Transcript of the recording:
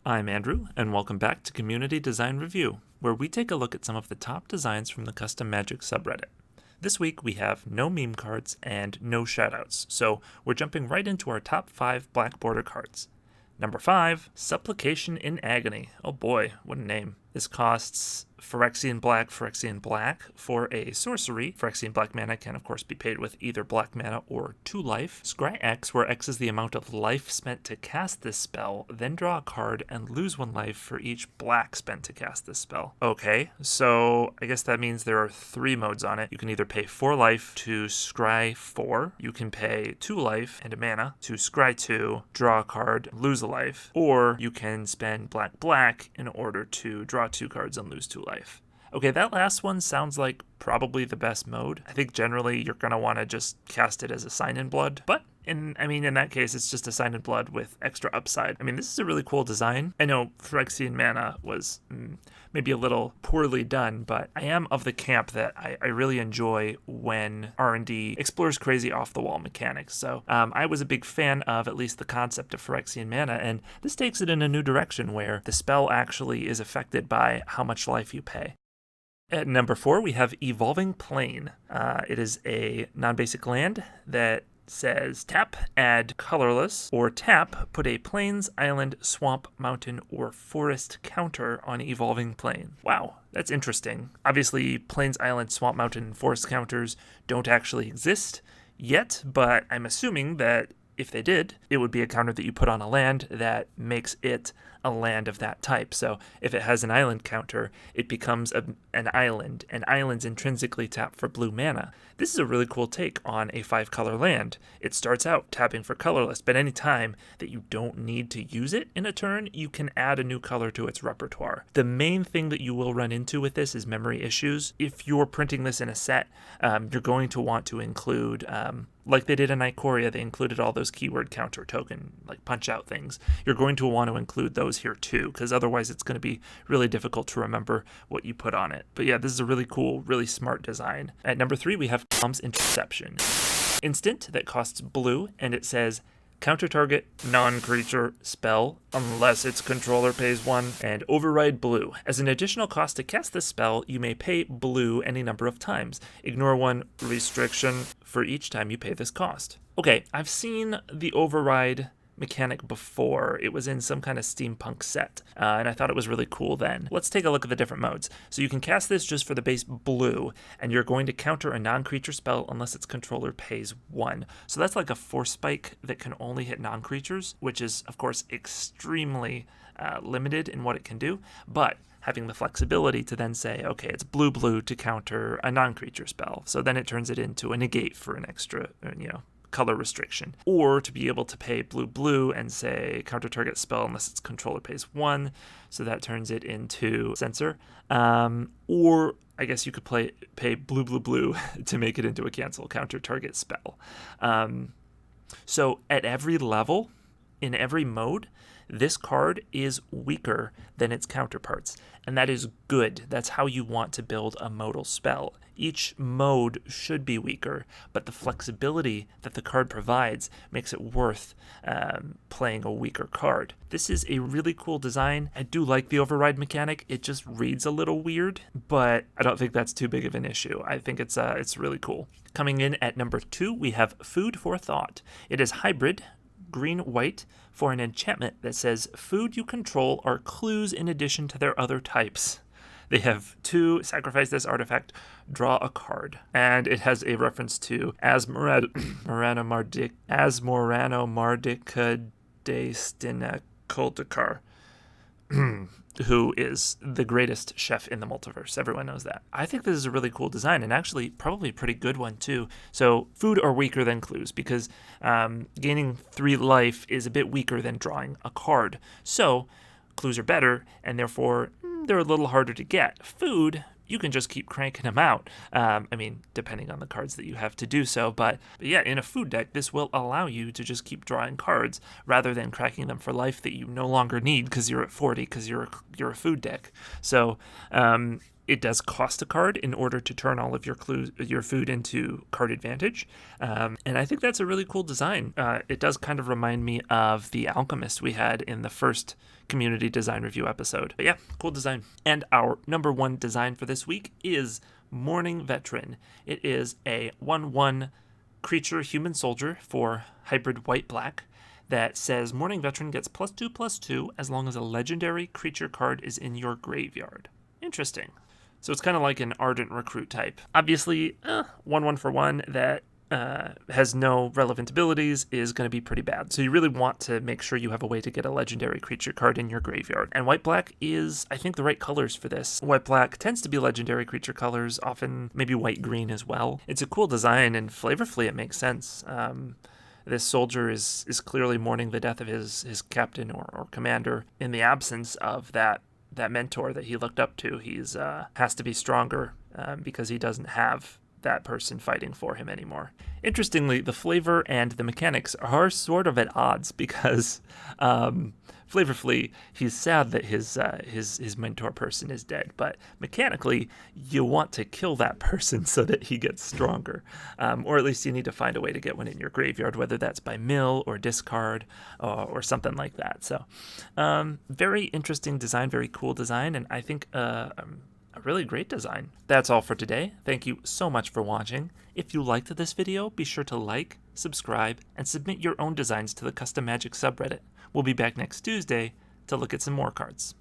I'm Andrew, and welcome back to Community Design Review, where we take a look at some of the top designs from the custommagic subreddit. This week we have no meme cards and no shoutouts, so we're jumping right into our top 5 black border cards. Number 5, Supplication in Agony. Oh boy, what a name. This costs Phyrexian Black for a sorcery. Phyrexian Black mana can of course be paid with either black mana or 2 life. Scry X, where X is the amount of life spent to cast this spell, then draw a card and lose 1 life for each black spent to cast this spell. Okay, so I guess that means there are 3 modes on it. You can either pay 4 life to scry 4, you can pay 2 life and a mana to scry 2, draw a card, lose a life, or you can spend black in order to draw 2 cards and lose 2 life. Okay, that last one sounds like probably the best mode. I think generally you're going to want to just cast it as a Sign in Blood, but in that case, it's just a Sign in Blood with extra upside. I mean, this is a really cool design. I know Phyrexian mana was maybe a little poorly done, but I am of the camp that I really enjoy when R&D explores crazy off-the-wall mechanics. So I was a big fan of at least the concept of Phyrexian mana, and this takes it in a new direction where the spell actually is affected by how much life you pay. At number 4, we have Evolving Plane. It is a non-basic land that says tap, add colorless, or tap, put a plains, island, swamp, mountain, or forest counter on Evolving Plane. Wow, that's interesting. Obviously, plains, island, swamp, mountain, and forest counters don't actually exist yet, but I'm assuming that if they did, it would be a counter that you put on a land that makes it a land of that type. So if it has an island counter, it becomes an island, and islands intrinsically tap for blue mana. This is a really cool take on a 5-color land. It starts out tapping for colorless, but any time that you don't need to use it in a turn, you can add a new color to its repertoire. The main thing that you will run into with this is memory issues. If you're printing this in a set, you're going to want to include like they did in Ikoria, they included all those keyword counter token, like punch out things. You're going to want to include those here too, because otherwise it's going to be really difficult to remember what you put on it. But yeah, this is a really cool, really smart design. At number 3, we have Calm's Interception. Instant that costs blue, and it says counter target non-creature spell unless its controller pays 1, and override blue. As an additional cost to cast this spell, you may pay blue any number of times. Ignore 1 restriction for each time you pay this cost. Okay, I've seen the override mechanic before. It was in some kind of steampunk set, and I thought it was really cool then. Let's take a look at the different modes. So you can cast this just for the base blue, and you're going to counter a non-creature spell unless its controller pays 1. So that's like a force spike that can only hit non-creatures, which is, of course, extremely limited in what it can do, but having the flexibility to then say, okay, it's blue to counter a non-creature spell. So then it turns it into a negate for an extra, color restriction, or to be able to pay blue and say counter target spell unless its controller pays 1, so that turns it into censor, or I guess you could pay blue to make it into a cancel counter target spell. So at every level, in every mode, this card is weaker than its counterparts, and that is good. That's how you want to build a modal spell. Each mode should be weaker, but the flexibility that the card provides makes it worth playing a weaker card. This is a really cool design. I do like the override mechanic. It just reads a little weird, but I don't think that's too big of an issue. I think it's really cool. Coming in at number 2, we have Food for Thought. It is hybrid, green-white, for an enchantment that says food you control are clues in addition to their other types. They have 2, sacrifice this artifact, draw a card. And it has a reference to Asmorano Mardica de Stinakultakar, who is the greatest chef in the multiverse. Everyone knows that. I think this is a really cool design, and actually probably a pretty good one too. So food are weaker than clues because gaining 3 life is a bit weaker than drawing a card. So clues are better, and therefore they're a little harder to get. Food, you can just keep cranking them out. Depending on the cards that you have to do so. But yeah, in a food deck, this will allow you to just keep drawing cards rather than cracking them for life that you no longer need because you're at 40, because you're you're a food deck. So it does cost a card in order to turn all of your food into card advantage. And I think that's a really cool design. It does kind of remind me of the Alchemist we had in the first community design review episode. But yeah, cool design. And our number 1 design for this week is Mourning Veteran. It is a 1/1 creature human soldier for hybrid white-black that says Mourning Veteran gets +2/+2 as long as a legendary creature card is in your graveyard. Interesting. So it's kind of like an Ardent Recruit type. Obviously, 1/1 for 1 that has no relevant abilities is going to be pretty bad. So you really want to make sure you have a way to get a legendary creature card in your graveyard. And white-black is, I think, the right colors for this. White-black tends to be legendary creature colors, often maybe white-green as well. It's a cool design, and flavorfully it makes sense. This soldier is clearly mourning the death of his captain or commander in the absence of that mentor that he looked up to. He's has to be stronger because he doesn't have that person fighting for him anymore. Interestingly, the flavor and the mechanics are sort of at odds because flavorfully, he's sad that his mentor person is dead, but mechanically, you want to kill that person so that he gets stronger, or at least you need to find a way to get one in your graveyard, whether that's by mill or discard or something like that. So, very interesting design, very cool design, and I think a really great design. That's all for today. Thank you so much for watching. If you liked this video, be sure to like, subscribe, and submit your own designs to the Custom Magic subreddit. We'll be back next Tuesday to look at some more cards.